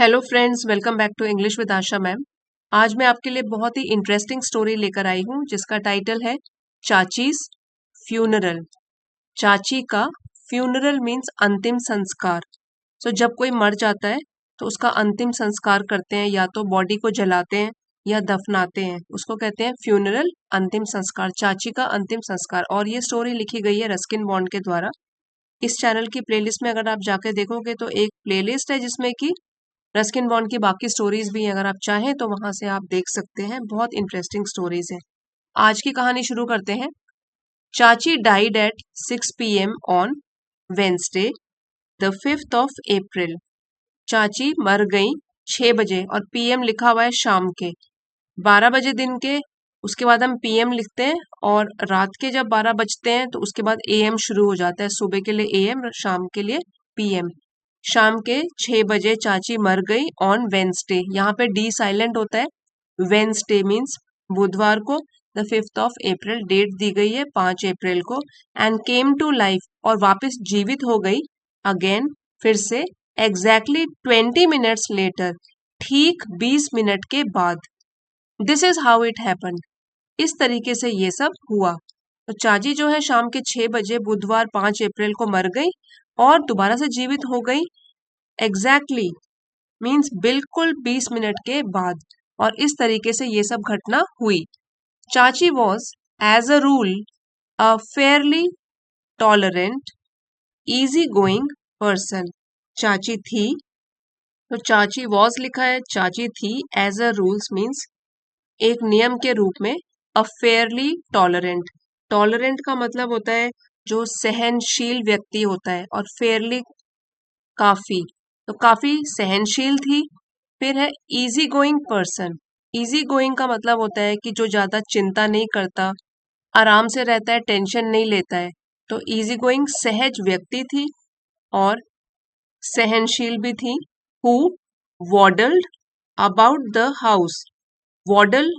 Hello friends, welcome back to English with Asha ma'am. आज मैं आपके लिए बहुत ही इंटरेस्टिंग स्टोरी लेकर आई हूँ जिसका टाइटल है चाचीज फ्यूनरल। चाची का फ्यूनरल मीन्स अंतिम संस्कार। जब कोई मर जाता है तो उसका अंतिम संस्कार करते हैं, या तो बॉडी को जलाते हैं या दफनाते हैं, उसको कहते हैं फ्यूनरल, अंतिम संस्कार। चाची का अंतिम संस्कार। और ये स्टोरी लिखी गई है रस्किन बॉन्ड के द्वारा। इस चैनल की प्लेलिस्ट में अगर आप जाकर देखोगे तो एक प्लेलिस्ट है जिसमें कि रस्किन बॉन्ड की बाकी स्टोरीज भी हैं। अगर आप चाहें तो वहां से आप देख सकते हैं, बहुत इंटरेस्टिंग स्टोरीज हैं। आज की कहानी शुरू करते हैं। चाची died eight 6 p.m. On Wednesday the 5th of April। चाची मर गई 6 बजे, और पीएम लिखा हुआ है शाम के 12 बजे दिन के। उसके बाद हम पीएम लिखते हैं, और रात के जब 12 बजते हैं तो उसके बाद एएम शुरू हो जाता है। सुबह के लिए एएम, शाम के लिए पीएम। शाम के 6 बजे चाची मर गई ऑन वेंसडे। यहाँ पे डी साइलेंट होता है। वेंसडे मीन्स बुधवार को। The 5th of April date दी गई है 5 अप्रैल को। एंड केम टू लाइफ, और वापस जीवित हो गई अगेन, फिर से। एग्जैक्टली 20 मिनट्स लेटर, ठीक 20 मिनट के बाद। This is how it happen. इस तरीके से ये सब हुआ। तो चाची जो है शाम के 6 बजे बुधवार 5 अप्रैल को मर गई और दोबारा से जीवित हो गई एग्जैक्टली मीन्स बिल्कुल 20 मिनट के बाद। और इस तरीके से ये सब घटना हुई। चाची was as a rule a fairly tolerant easy going person. चाची थी, तो चाची वॉज लिखा है, चाची थी एज अ रूल्स मीन्स एक नियम के रूप में। अ फेयरली टॉलरेंट, टॉलरेंट का मतलब होता है जो सहनशील व्यक्ति होता है, और फेयरली काफी, तो काफी सहनशील थी। फिर है easy going person. Easy going का मतलब होता है कि जो ज्यादा चिंता नहीं करता, आराम से रहता है, टेंशन नहीं लेता है। तो इजी गोइंग सहज व्यक्ति थी और सहनशील भी थी। Who waddled about the house. Waddle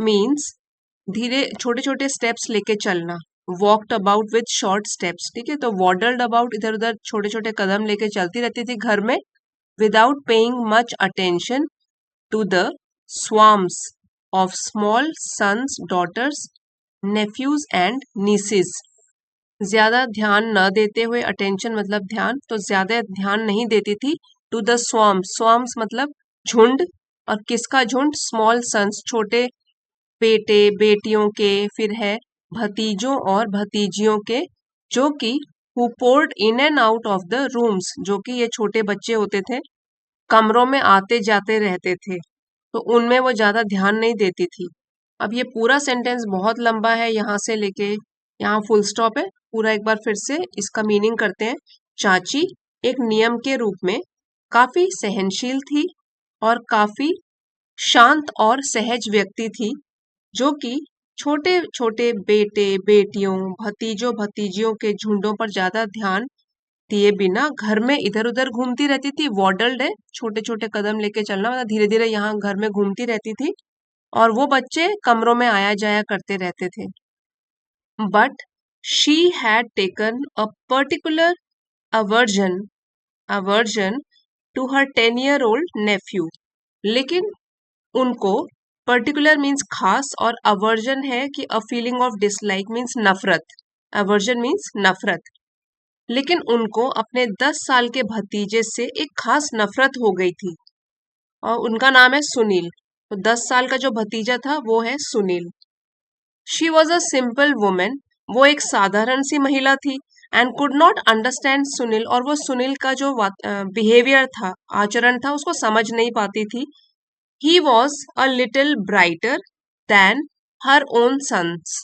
means धीरे छोटे छोटे स्टेप्स लेके चलना। Walked about with short steps, ठीक है। तो वॉडल्ड अबाउट, इधर उधर छोटे छोटे कदम लेके चलती रहती थी घर में। Without paying much attention to the swarms of small sons, daughters, nephews and nieces. ज्यादा ध्यान न देते हुए, अटेंशन मतलब ध्यान, तो ज्यादा ध्यान नहीं देती थी। टू द स्वार्म्स, स्वार्म्स मतलब झुंड, और किसका झुंड? स्मॉल सन्स, छोटे बेटे बेटियों के। फिर है भतीजों और भतीजियों के, जो कि who poured in and out of the rooms, जो कि ये छोटे बच्चे होते थे, कमरों में आते जाते रहते थे, तो उनमें वो ज्यादा ध्यान नहीं देती थी। अब ये पूरा सेंटेंस बहुत लंबा है, यहाँ से लेके यहाँ फुल स्टॉप है। पूरा एक बार फिर से इसका मीनिंग करते हैं। चाची एक नियम के रूप में काफी सहनशील थी और काफी शांत और सहज व्यक्ति थी, जो कि छोटे छोटे बेटे बेटियों, भतीजों भतीजियों के झुंडों पर ज्यादा ध्यान दिए बिना घर में इधर उधर घूमती रहती थी। वॉडल्ड है छोटे छोटे कदम लेके चलना, मतलब धीरे धीरे यहाँ घर में घूमती रहती थी, और वो बच्चे कमरों में आया जाया करते रहते थे। But she had taken a particular aversion aversion to her 10-year-old nephew। लेकिन उनको पर्टिकुलर मीन्स खास, और अवर्जन है कि a feeling of dislike means नफरत। अवर्जन मीन्स नफरत। लेकिन उनको अपने 10 साल के भतीजे से एक खास नफरत हो गई थी, और उनका नाम है सुनील। तो 10 साल का जो भतीजा था वो है Sunil. She was a simple women, वो एक साधारण सी महिला थी। And could not understand Sunil, और वो सुनील का जो बिहेवियर था, आचरण था, उसको समझ नहीं पाती थी। He was a little brighter than her own sons.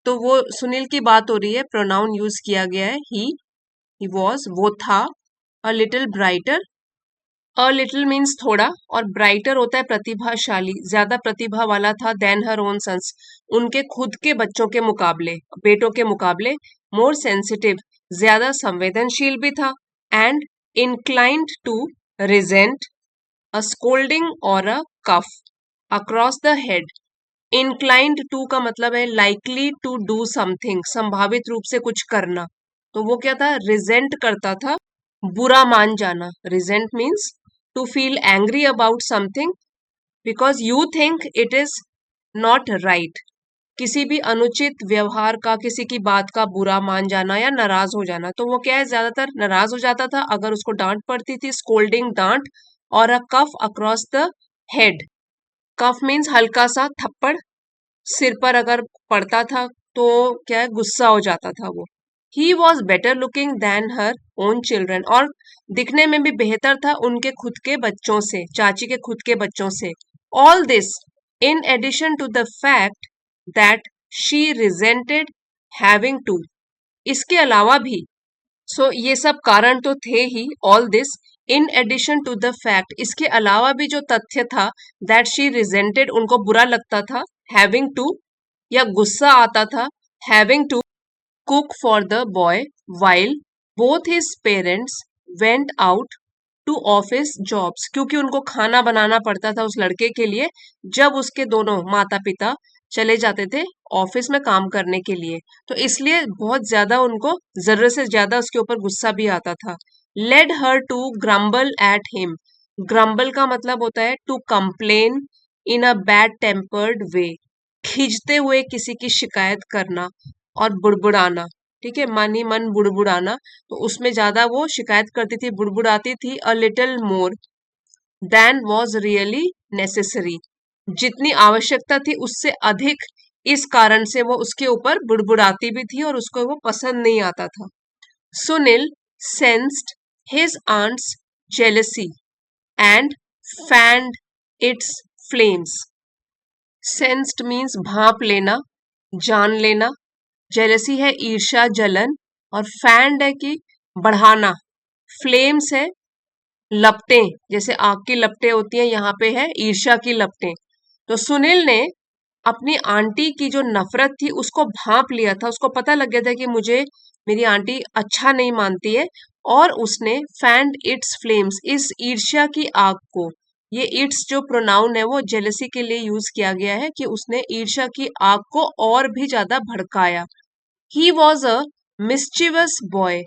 तो वो सुनील की बात हो रही है, प्रोनाउन यूज किया गया है ही वॉज, वो था। अ little brighter, a little means थोड़ा, और ब्राइटर होता है प्रतिभाशाली, ज्यादा प्रतिभा वाला था। देन हर ओन सन्स, उनके खुद के बच्चों के मुकाबले, बेटों के मुकाबले। मोर सेंसिटिव, ज्यादा संवेदनशील भी था। And inclined to resent a scolding और a cuff across the head. Inclined to का मतलब है लाइकली टू डू समथिंग, संभावित रूप से कुछ करना। तो वो क्या था? रिजेंट करता था, बुरा मान जाना। Resent means to feel angry about something because you think it is not right. किसी भी अनुचित व्यवहार का, किसी की बात का बुरा मान जाना या नाराज हो जाना, तो वो क्या है, ज्यादातर नाराज हो जाता था अगर उसको डांट पड़ती थी, स्कोल्डिंग डांट, और a cuff across the head. Cuff means हल्का सा थप्पड़, सिर पर अगर पड़ता था तो क्या है, गुस्सा हो जाता था वो। He was better looking than her own children, और दिखने में भी बेहतर था उनके खुद के बच्चों से, चाची के खुद के बच्चों से। All this in addition to the fact that she resented having to, इसके अलावा भी, सो ये सब कारण तो थे ही, all this in addition to the fact, इसके अलावा भी जो तथ्य था, दैट शी रिजेंटेड, उनको बुरा लगता था, हैविंग टू, या गुस्सा आता था, having to cook for the boy while both his parents went out to office jobs, क्योंकि उनको खाना बनाना पड़ता था उस लड़के के लिए जब उसके दोनों माता पिता चले जाते थे ऑफिस में काम करने के लिए, तो इसलिए बहुत ज्यादा उनको जरूरत से ज्यादा उसके ऊपर गुस्सा भी आता था। Led her to grumble at him, grumble का मतलब होता है to complain in a bad tempered way, खींचते हुए किसी की शिकायत करना और बुड़बुड़ाना, ठीक है, मन ही मन बुड़बुड़ाना, तो उसमें ज्यादा वो शिकायत करती थी, बुड़बुड़ाती थी, a little more than was really necessary, जितनी आवश्यकता थी उससे अधिक, इस कारण से वो उसके ऊपर बुड़बुड़ाती भी थी और उसको वो पसंद नहीं आता था। Sunil sensed his aunt's jealousy and fanned its flames. Sensed means भाप लेना, जान लेना, जेलसी है ईर्ष्या जलन, और फैंड है कि बढ़ाना, फ्लेम्स है लपटें, जैसे आग की लपटें होती हैं, यहाँ पे है ईर्ष्या की लपटें। तो सुनील ने अपनी आंटी की जो नफरत थी उसको भांप लिया था, उसको पता लग गया था कि मुझे मेरी आंटी अच्छा नहीं मानती है, और उसने फैंड इट्स फ्लेम्स, इस ईर्ष्या की आग को, ये इट्स जो प्रोनाउन है वो जेलसी के लिए यूज किया गया है, कि उसने ईर्ष्या की आग को और भी ज्यादा भड़काया। ही वॉज अ मिस्चिवस बॉय,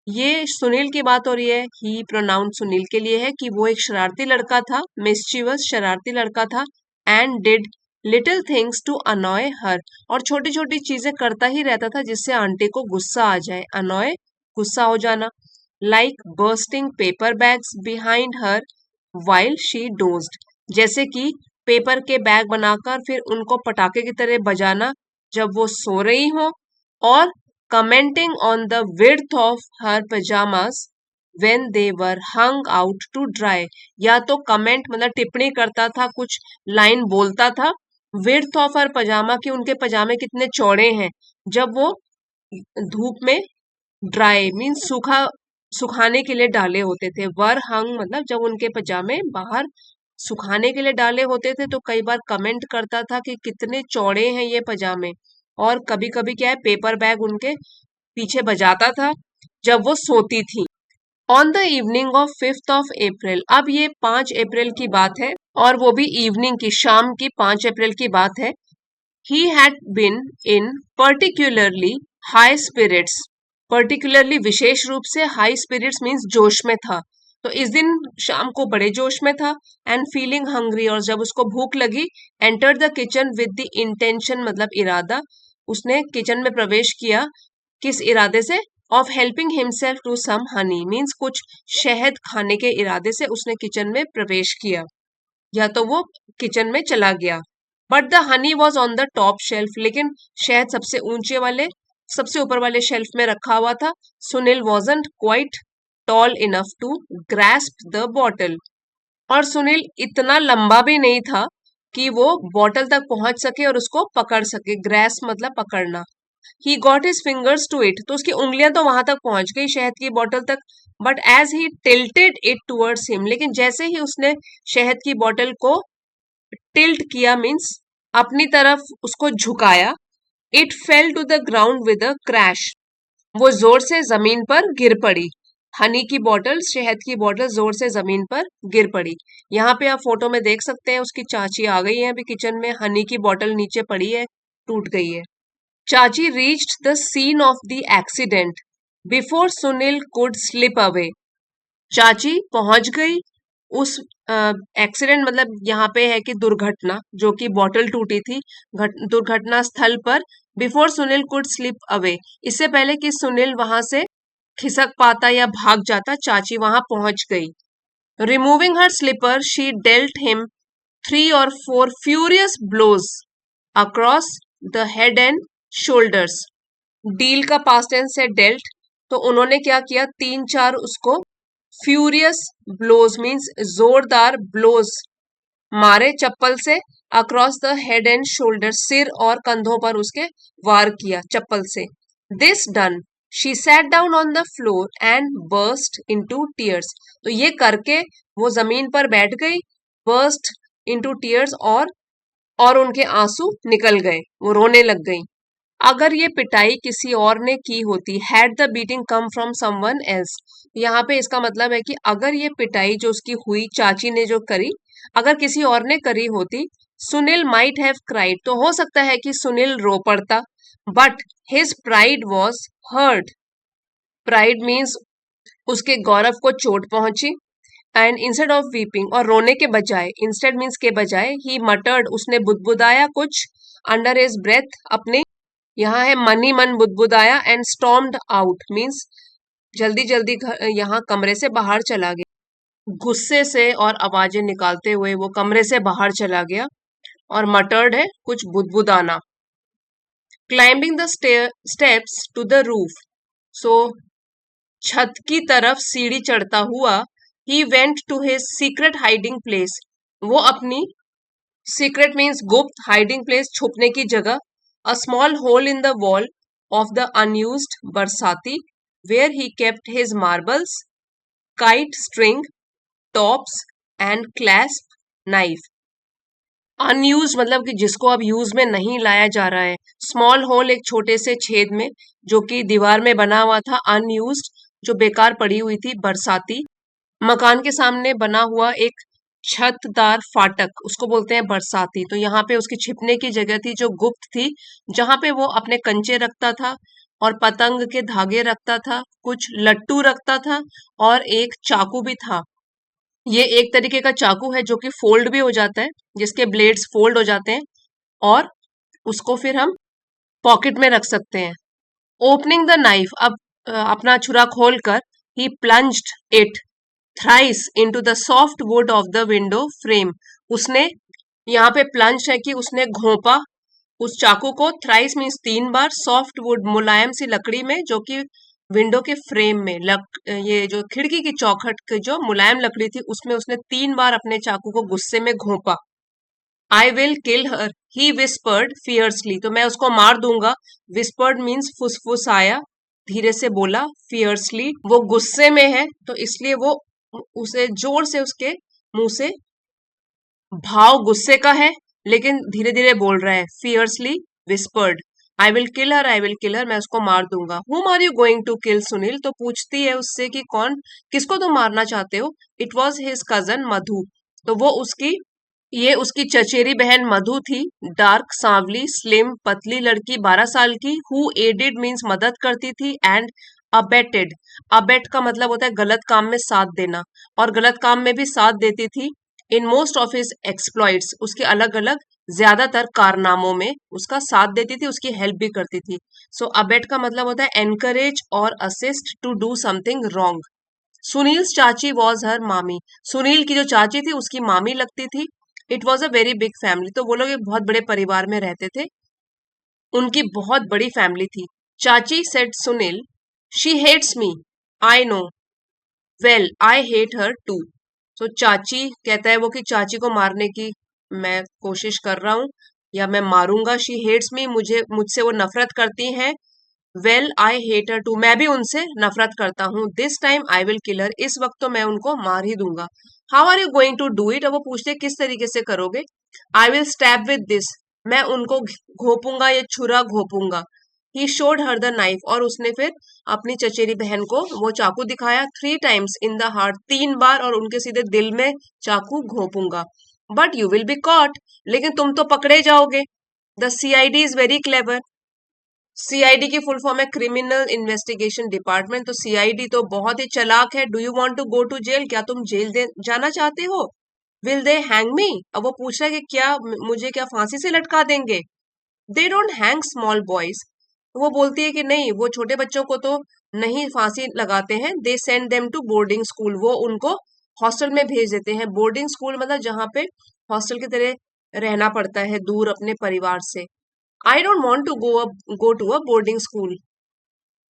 ये सुनील की बात हो रही है, ही प्रोनाउन सुनील के लिए है कि वो एक शरारती लड़का था, मिस्चिवस शरारती लड़का था, and did little things to annoy her, और छोटी छोटी चीजें करता ही रहता था जिससे आंटी को गुस्सा आ जाए, अनॉय गुस्सा हो जाना, like bursting paper bags behind her while she dozed, जैसे कि पेपर के बैग बनाकर फिर उनको पटाखे की तरह बजाना जब वो सो रही हो, और commenting on the width of her pajamas when they were hung out to dry, या तो कमेंट मतलब टिप्पणी करता था, कुछ लाइन बोलता था, width of her pajama, कि उनके पजामे कितने चौड़े हैं जब वो धूप में, ड्राई मीन्स सूखा, सुखाने के लिए डाले होते थे, वर हंग मतलब जब उनके पजामे बाहर सुखाने के लिए डाले होते थे, तो कई बार कमेंट करता था कि कितने चौड़े हैं ये पजामे, और कभी कभी क्या है, पेपर बैग उनके पीछे बजाता था जब वो सोती थी। On the evening of 5th of April, अब ये 5 अप्रैल की बात है, और वो भी इवनिंग की, शाम की 5 अप्रैल की बात है। He had been in particularly high spirits, particularly विशेष रूप से, हाई स्पिरिट्स मीन्स जोश में था, तो इस दिन शाम को बड़े जोश में था, एंड फीलिंग हंग्री, और जब उसको भूख लगी, enter the kitchen with the intention मतलब इरादा, उसने किचन में प्रवेश किया, किस इरादे से, of helping himself to some honey means कुछ शहद खाने के इरादे से उसने किचन में प्रवेश किया, या तो वो किचन में चला गया। But the honey was on the top shelf, लेकिन शहद सबसे ऊंचे वाले, सबसे ऊपर वाले शेल्फ में रखा हुआ था। Sunil wasn't quite tall enough to grasp the bottle, और सुनील इतना लंबा भी नहीं था कि वो बॉटल तक पहुंच सके और उसको पकड़ सके, ग्रैस मतलब पकड़ना। He got his fingers to it, तो उसकी उंगलियां तो वहां तक पहुंच गई शहद की बोतल तक, but as he tilted it towards him, लेकिन जैसे ही उसने शहद की बोतल को टिल्ट किया मीन्स अपनी तरफ उसको झुकाया, it fell to the ground with a crash, वो जोर से जमीन पर गिर पड़ी। हनी की बोतल, शहद की बोतल जोर से जमीन पर गिर पड़ी। यहाँ पे आप फोटो में देख सकते हैं उसकी चाची आ गई है अभी किचन में, हनी की बोतल नीचे पड़ी है, टूट गई है। चाची reached the scene of the accident before Sunil could slip away, चाची पहुंच गई उस एक्सीडेंट मतलब यहाँ पे है कि दुर्घटना, जो कि बॉटल टूटी थी दुर्घटना स्थल पर, before Sunil could slip away, इससे पहले कि सुनील वहां से खिसक पाता या भाग जाता, चाची वहां पहुंच गई। Removing her slipper she dealt him 3 or 4 furious blows across the head and shoulders. Deal का पास्ट टेंस है डेल्ट, तो उन्होंने क्या किया, 3-4 उसको फ्यूरियस ब्लोज मीन्स जोरदार ब्लोज मारे चप्पल से, across the head and shoulder, सिर और कंधों पर उसके वार किया चप्पल से। This done she sat down on the floor and burst into tears, तो ये करके वो जमीन पर बैठ गई, बर्स्ट इनटू टीयर्स, और उनके आंसू निकल गए, वो रोने लग गई। अगर ये पिटाई किसी और ने की होती, had the beating come from someone else, यहाँ पे इसका मतलब है कि अगर ये पिटाई जो उसकी हुई, चाची ने जो करी, अगर किसी और ने करी होती, सुनील माइट हैव क्राइड, तो हो सकता है कि सुनील रो पड़ता, but his pride was hurt, pride means उसके गौरव को चोट पहुंची, एंड इंस्टेड ऑफ वीपिंग, और रोने के बजाय, इंस्टेड मीन्स के बजाय, ही मटर्ड, उसने बुदबुदाया कुछ, अंडर हिज ब्रेथ, अपने, यहाँ है मन ही मन बुदबुदाया, एंड स्टॉर्म्ड आउट मीन्स जल्दी जल्दी यहाँ कमरे से बाहर चला गया, गुस्से से और आवाजें निकालते हुए वो कमरे से बाहर चला गया, और मटर्ड है कुछ बुदबुदाना। Climbing the steps to the roof, so छत की तरफ सीढ़ी चढ़ता हुआ, he went to his secret hiding place, वो अपनी, सीक्रेट मीन्स गुप्त, हाइडिंग प्लेस छुपने की जगह, a small hole in the wall of the unused barsati, where he kept his marbles, kite string, tops and clasp knife. Unused मतलब कि जिसको अब यूज में नहीं लाया जा रहा है, स्मॉल होल एक छोटे से छेद में जो कि दीवार में बना हुआ था, अनयूज्ड जो बेकार पड़ी हुई थी, बरसाती, मकान के सामने बना हुआ एक छतदार फाटक, उसको बोलते हैं बरसाती, तो यहाँ पे उसकी छिपने की जगह थी जो गुप्त थी, जहां पे वो अपने कंचे रखता था और पतंग के धागे रखता था, कुछ लट्टू रखता था, और एक चाकू भी था। ये एक तरीके का चाकू है जो कि फोल्ड भी हो जाता है, जिसके ब्लेड्स फोल्ड हो जाते हैं, और उसको फिर हम पॉकेट में रख सकते हैं। ओपनिंग द नाइफ, अब अपना छुरा खोलकर, he plunged it thrice into the soft wood of the window frame, उसने, यहाँ पे प्लंज है कि उसने घोंपा उस चाकू को, थ्राइस मीन्स 3 बार, सॉफ्ट वुड मुलायम सी लकड़ी में जो कि विंडो के फ्रेम में, ये जो खिड़की की चौखट की जो मुलायम लकड़ी थी, उसमें उसने 3 बार अपने चाकू को गुस्से में घोंपा। I will kill her, he whispered fiercely, तो मैं उसको मार दूंगा, विस्पर्ड मीन्स फुसफुसाया, धीरे से बोला, फियर्सली वो गुस्से में है, तो इसलिए वो उसे जोर से उसके मुंह से, भाव गुस्से का है लेकिन धीरे धीरे बोल रहा है, fiercely whispered, I will kill her, I will kill her, मैं उसको मार दूंगा। Whom are you going to kill Sunil, तो पूछती है उससे कि कौन, किसको तुम मारना चाहते हो। इट वॉज हिज कजन मधु, तो वो उसकी, ये उसकी चचेरी बहन मधु थी, डार्क सांवली स्लिम पतली लड़की 12 साल की, हु एडेड मीन्स मदद करती थी, एंड अबेटेड, अबेट का मतलब होता है गलत काम में साथ देना, और गलत काम में भी साथ देती थी, in most of his exploits, उसके अलग अलग ज्यादातर कारनामों में उसका साथ देती थी, उसकी हेल्प भी करती थी। सो अबेट का मतलब होता है एनकरेज और assist to do something wrong. Sunil's चाची वॉज हर मामी, सुनील की जो चाची थी उसकी मामी लगती थी। It was a very big family, तो वो लोग एक बहुत बड़े परिवार में रहते थे, उनकी बहुत बड़ी फैमिली थी। चाची said Sunil, she hates me, I know, well I hate her too, तो चाची कहता है वो कि चाची को मारने की मैं कोशिश कर रहा हूँ या मैं मारूंगा, शी हेट्स मी, मुझसे वो नफरत करती हैं, well I hate her too, मैं भी उनसे नफरत करता हूँ, this time I will kill her, इस वक्त तो मैं उनको मार ही दूंगा। How are you going to do it, अब वो पूछते किस तरीके से करोगे। I will stab with this, मैं उनको घोपूंगा, ये छुरा घोपूंगा। He showed her the knife, और उसने फिर अपनी चचेरी बहन को वो चाकू दिखाया, 3 times इन द हार्ट, 3 बार, और उनके सीधे दिल में चाकू घोपूंगा। But you will be caught, लेकिन तुम तो पकड़े जाओगे। The CID is very clever, CID की फुल फॉर्म है क्रिमिनल इन्वेस्टिगेशन डिपार्टमेंट। तो सीआईडी तो बहुत ही चालाक है। Do you want to go to jail? क्या तुम जेल जाना चाहते हो? Will they hang me? अब वो पूछ रहा है कि क्या मुझे क्या फांसी से लटका देंगे? They don't hang small boys. वो बोलती है कि नहीं, वो छोटे बच्चों को तो नहीं फांसी लगाते हैं। They send them to boarding school. वो उनको हॉस्टल में भेज देते हैं। बोर्डिंग स्कूल मतलब जहाँ पे हॉस्टल की तरह रहना पड़ता है दूर अपने परिवार से। I don't want to go to a boarding school.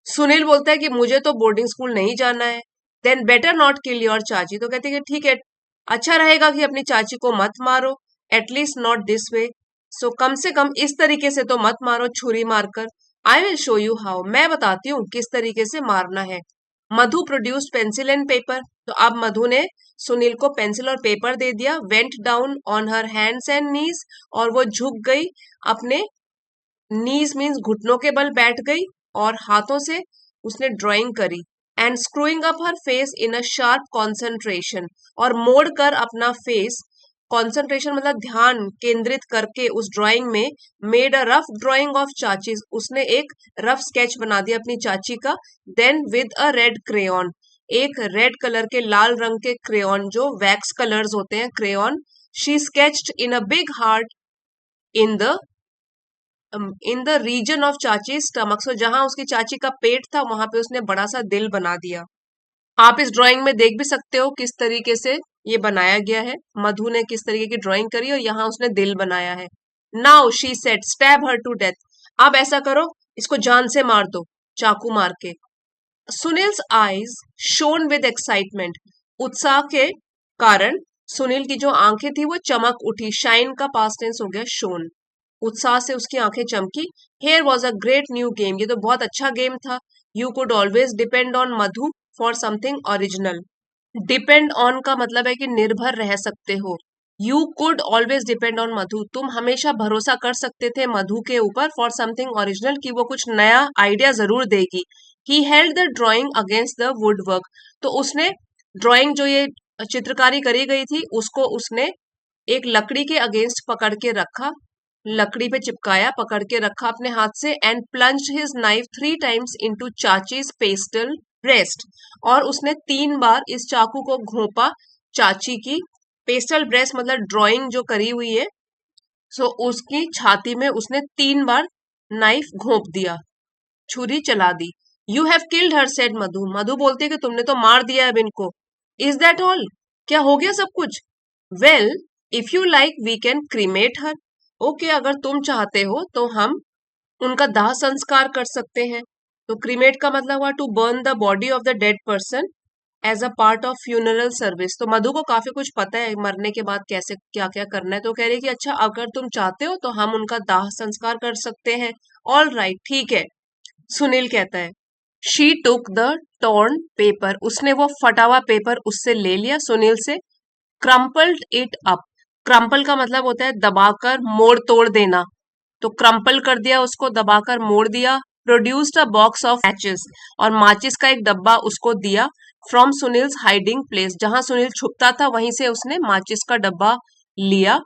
Sunil बोलता है कि मुझे तो बोर्डिंग स्कूल नहीं जाना है। Then better not kill your चाची। तो कहते हैं कि ठीक है, अच्छा रहेगा कि अपनी चाची को मत मारो, एटलीस्ट नॉट दिस वे। सो कम से कम इस तरीके से तो मत मारो, छुरी मारकर। I will show you how. मैं बताती हूँ किस तरीके से मारना है। मधु प्रोड्यूस्ड पेंसिल एंड पेपर। तो अब मधु ने सुनील को पेंसिल और पेपर दे दिया। Went down on her hands and knees. और वो झुक गई, अपने नीज मीन्स घुटनों के बल बैठ गई, और हाथों से उसने ड्राइंग करी। And screwing up her face in a sharp concentration. और मोड़ कर अपना फेस, कॉन्सेंट्रेशन मतलब ध्यान केंद्रित करके उस ड्राइंग में, made a rough drying of चाची। उसने एक रफ स्केच बना दिया अपनी चाची का। Then with a red crayon, एक रेड कलर के, लाल रंग के क्रेयॉन, जो वैक्स कलर्स होते हैं, crayon, she sketched in a big heart in the region of चाची स्टमक। सो जहां उसकी चाची का पेट था वहां पे उसने बड़ा सा दिल बना दिया। आप इस ड्राइंग में देख भी सकते हो किस तरीके से ये बनाया गया है। मधु ने किस तरीके की ड्राइंग करी और यहाँ उसने दिल बनाया है। Now she said stab her to death. अब ऐसा करो, इसको जान से मार दो, चाकू मार के। Sunil's eyes shown with excitement. उत्साह के कारण सुनील की जो आंखें थी वो चमक उठी। शाइन का पास्ट टेंस हो गया शोन। उत्साह से उसकी आंखें चमकी। Here was a great new game. ये तो बहुत अच्छा गेम था। You could always depend on Madhu for something original. Depend on का मतलब है कि निर्भर रह सकते हो। You could always depend on Madhu, तुम हमेशा भरोसा कर सकते थे मधु के ऊपर, फॉर समथिंग ओरिजिनल, कि वो कुछ नया आइडिया जरूर देगी। He held the drawing against the wood work. तो उसने ड्राइंग, जो ये चित्रकारी करी गई थी, उसको उसने एक लकड़ी के अगेंस्ट पकड़ के रखा, लकड़ी पे चिपकाया, पकड़ के रखा अपने हाथ से। And plunge his knife 3 times into Chachi's pastel breast. और उसने 3 बार इस चाकू को घोंपा चाची की पेस्टल ब्रेस्ट मतलब ड्राइंग जो करी हुई है, सो उसकी छाती में उसने 3 बार नाइफ घोंप दिया, छुरी चला दी। You have killed her, said Madhu. Madhu बोलती है कि तुमने तो मार दिया अब इनको। Is that all? क्या हो गया सब कुछ? Well, if you like we can cremate her. Okay, अगर तुम चाहते हो तो हम उनका दाह संस्कार कर सकते हैं। तो क्रीमेट का मतलब हुआ to burn the body of the dead person as a part of funeral service. तो मधु को काफी कुछ पता है मरने के बाद कैसे क्या क्या करना है। तो कह रही है कि अच्छा, अगर तुम चाहते हो तो हम उनका दाह संस्कार कर सकते हैं। ऑल राइट, ठीक है, सुनील कहता है। She took the torn paper. उसने वो फटा हुआ पेपर उससे ले लिया, सुनील से। Crumpled it up. क्रम्पल का मतलब होता है दबाकर मोड़ तोड़ देना। तो क्रम्पल कर दिया, उसको दबाकर मोड़ दिया। Produced a box of matches. और माचिस का एक डब्बा उसको दिया। फ्रॉम सुनील्स हाइडिंग प्लेस, जहां सुनील छुपता था वहीं से उसने माचिस का डब्बा लिया।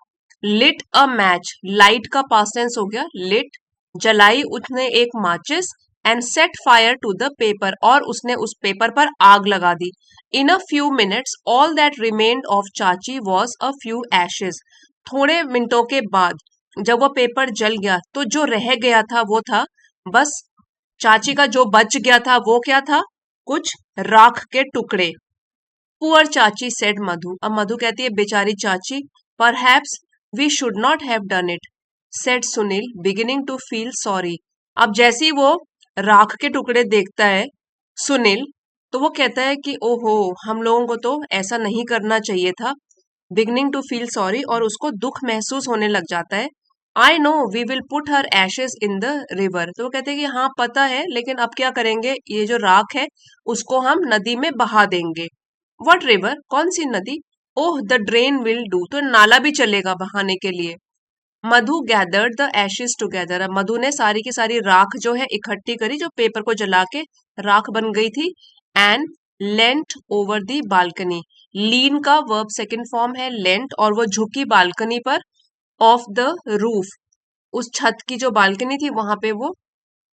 Lit a match. लाइट का पास्ट टेंस हो गया लिट। जलाई उसने एक माचिस। And set fire to the paper. और उसने उस पेपर पर आग लगा दी। In a few minutes all that remained of Chachi was a few ashes. थोड़े मिनटों के बाद जब वो पेपर जल गया तो जो रह गया था वो था बस, चाची का जो बच गया था वो क्या था? कुछ राख के टुकड़े। पुअर चाची, सेड मधु। अब मधु कहती है बेचारी चाची। Perhaps we should not have done it, said Sunil, beginning to feel sorry. अब जैसे ही वो राख के टुकड़े देखता है सुनील, तो वो कहता है कि ओहो, हम लोगों को तो ऐसा नहीं करना चाहिए था। बिगनिंग टू फील सॉरी, और उसको दुख महसूस होने लग जाता है। I know we will put her ashes in the river. तो वो कहते हैं कि हाँ पता है, लेकिन अब क्या करेंगे, ये जो राख है उसको हम नदी में बहा देंगे। What river? कौन सी नदी? ओह द ड्रेन विल डू। तो नाला भी चलेगा बहाने के लिए। मधु गैदर्ड द एशेज टुगेदर। अब मधु ने सारी की सारी राख जो है इकट्ठी करी, जो पेपर को जला के राख बन गई थी। And leant over the balcony. Lean का वर्ब सेकंड फॉर्म है लेंट, और वो झुकी बालकनी पर। ऑफ द रूफ, उस छत की जो बालकनी थी वहां पे वो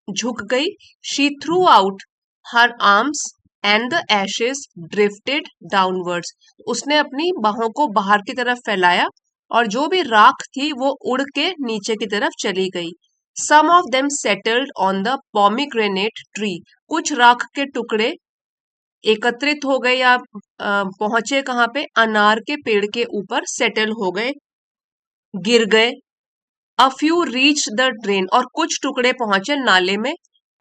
झुक गई। She threw out her arms and the ashes drifted downwards. उसने अपनी बाहों को बाहर की तरफ फैलाया और जो भी राख थी वो उड़ के नीचे की तरफ चली गई। Some of them settled on the pomegranate tree. कुछ राख के टुकड़े एकत्रित हो गए या पहुंचे कहाँ पे, अनार के पेड़ के ऊपर सेटल हो गए, गिर गए। A few reach the drain, और कुछ टुकड़े पहुंचे नाले में।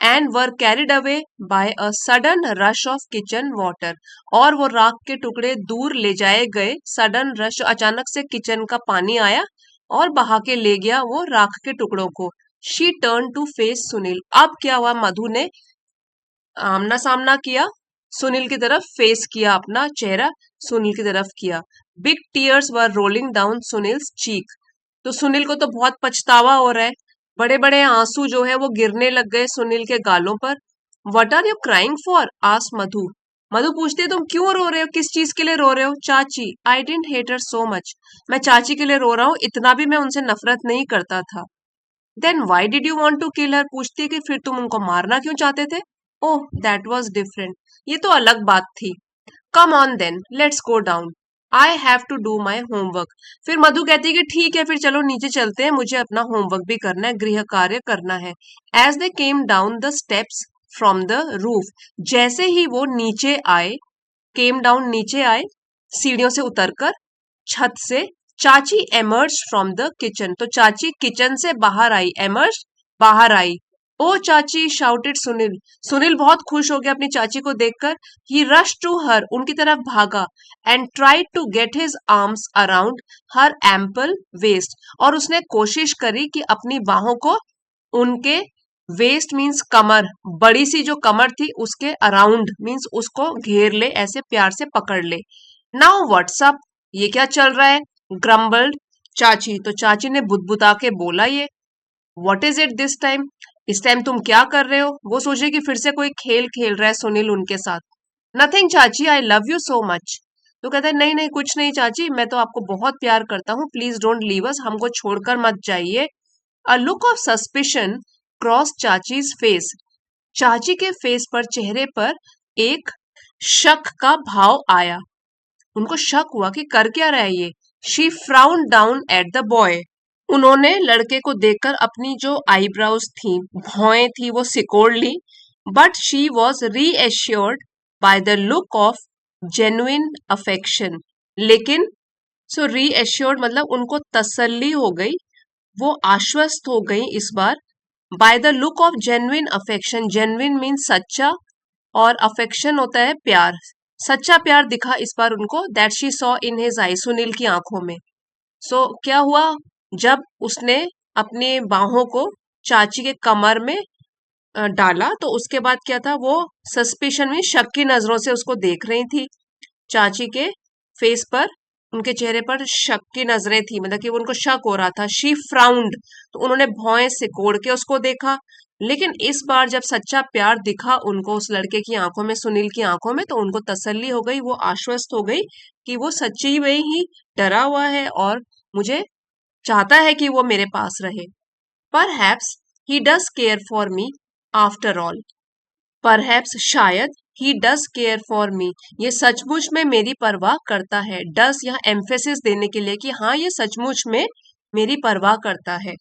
And were carried away by a sudden rush of kitchen water, और वो राख के टुकड़े दूर ले जाए गए। सडन रश, अचानक से किचन का पानी आया और बहा के ले गया वो राख के टुकड़ों को। She turn to face Sunil. अब क्या हुआ, मधु ने आमना सामना किया, सुनील की तरफ फेस किया, अपना चेहरा सुनील की तरफ किया। बिग टीयर्स वर रोलिंग डाउन सुनील्स चीक। तो सुनील को तो बहुत पछतावा हो रहा है, बड़े बड़े आंसू जो है वो गिरने लग गए सुनील के गालों पर। What are you crying for, आस मधु। मधु पूछती है तुम क्यों रो रहे हो, किस चीज के लिए रो रहे हो। चाची, I didn't hate her so much. मैं चाची के लिए रो रहा हूँ, इतना भी मैं उनसे नफरत नहीं करता था। Then why did you want to kill her. पूछती है कि फिर तुम उनको मारना क्यों चाहते थे। ओह दैट वॉज डिफरेंट, ये तो अलग बात थी। Come on then let's go down, I have to do my homework. फिर मधु कहती है कि ठीक है फिर चलो नीचे चलते हैं, मुझे अपना होमवर्क भी करना है, गृह कार्य करना है। As they came down the steps from the roof, जैसे ही वो नीचे आए, केम डाउन नीचे आए सीढ़ियों से उतरकर, छत से, चाची एमर्ज फ्रॉम द किचन, तो चाची किचन से बाहर आई, एमर्ज बाहर आई। ओ चाची, शाउटेड सुनील। सुनील बहुत खुश हो गया अपनी चाची को देखकर। ही रश टू हर, उनकी तरफ भागा। And tried to get his arms around her ample waist, और उसने कोशिश करी कि अपनी बाहों को उनके वेस्ट मीन्स कमर, बड़ी सी जो कमर थी उसके अराउंड मीन्स उसको घेर ले, ऐसे प्यार से पकड़ ले। नाउ व्हाट्सअप, ये क्या चल रहा है। ग्रम्बल्ड चाची, तो चाची ने बुदबुदा के बोला ये। What is it this time, इस टाइम तुम क्या कर रहे हो। वो सोचे कि फिर से कोई खेल खेल रहा है सुनील उनके साथ। नथिंग चाची, I love you so much. तो कहता है नहीं नहीं कुछ नहीं चाची, मैं तो आपको बहुत प्यार करता हूँ, प्लीज डोंट लीव अस, हमको छोड़कर मत जाइए। A look of suspicion cross chachi's face, चाची के फेस पर, चेहरे पर एक शक का भाव आया। उनको शक हुआ कि कर क्या रहा है ये। She frowned down at the boy, उन्होंने लड़के को देखकर अपनी जो आईब्राउज थी, भौएं थी, वो सिकोड़ ली। But she was reassured by the look of genuine affection, लेकिन सो रीएश्योर्ड मतलब उनको तसल्ली हो गई, वो आश्वस्त हो गई इस बार। By the look of genuine affection, genuine mean सच्चा और अफेक्शन होता है प्यार, सच्चा प्यार दिखा इस बार उनको। That she saw in his eye, Sunil की आंखों में। सो क्या हुआ, जब उसने अपनी बाहों को चाची के कमर में डाला तो उसके बाद क्या था, वो सस्पिशन में शक की नजरों से उसको देख रही थी। चाची के फेस पर, उनके चेहरे पर शक की नजरें थी, मतलब कि वो उनको शक हो रहा था। शी फ्राउंड, तो उन्होंने भौएं सिकोड़ के उसको देखा। लेकिन इस बार जब सच्चा प्यार दिखा उनको उस लड़के की आंखों में, सुनील की आंखों में, तो उनको तसल्ली हो गई, वो आश्वस्त हो गई कि वो सच्ची में ही डरा हुआ है और मुझे चाहता है कि वो मेरे पास रहे। Perhaps he does care for me after all, perhaps शायद, he does care for me, ये सचमुच में मेरी परवाह करता है। डज यहाँ एम्फेसिस देने के लिए कि हाँ ये सचमुच में मेरी परवाह करता है।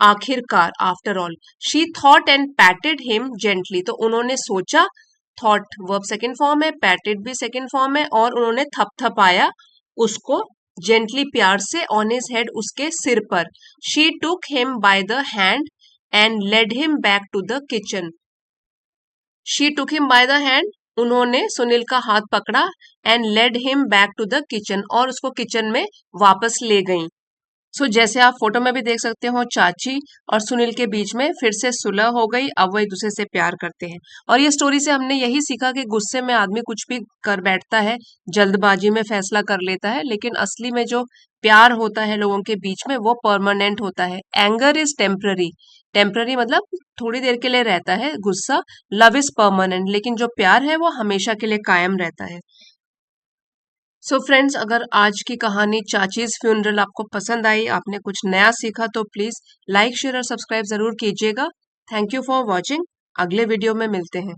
आखिरकार, after all, she thought and पैटेड him gently, तो उन्होंने सोचा, थॉट वर्ब सेकंड फॉर्म है, पैटेड भी सेकंड फॉर्म है, और उन्होंने थपथपाया उसको जेंटली, प्यार से, ऑन हिज हेड, उसके सिर पर। She took him by the hand and led him back to the kitchen, she took him by the hand, उन्होंने सुनील का हाथ पकड़ा, and led him back to the kitchen, और उसको किचन में वापस ले गई। सो जैसे आप फोटो में भी देख सकते हो, चाची और सुनील के बीच में फिर से सुलह हो गई, अब वो एक दूसरे से प्यार करते हैं। और ये स्टोरी से हमने यही सीखा कि गुस्से में आदमी कुछ भी कर बैठता है, जल्दबाजी में फैसला कर लेता है, लेकिन असली में जो प्यार होता है लोगों के बीच में वो परमानेंट होता है। एंगर इज टेम्पररी, टेम्पररी मतलब थोड़ी देर के लिए रहता है गुस्सा। लव इज परमानेंट, लेकिन जो प्यार है वो हमेशा के लिए कायम रहता है। सो फ्रेंड्स, अगर आज की कहानी चाचीज फ्यूनरल आपको पसंद आई, आपने कुछ नया सीखा, तो प्लीज लाइक शेयर और सब्सक्राइब जरूर कीजिएगा। Thank you for watching. अगले वीडियो में मिलते हैं।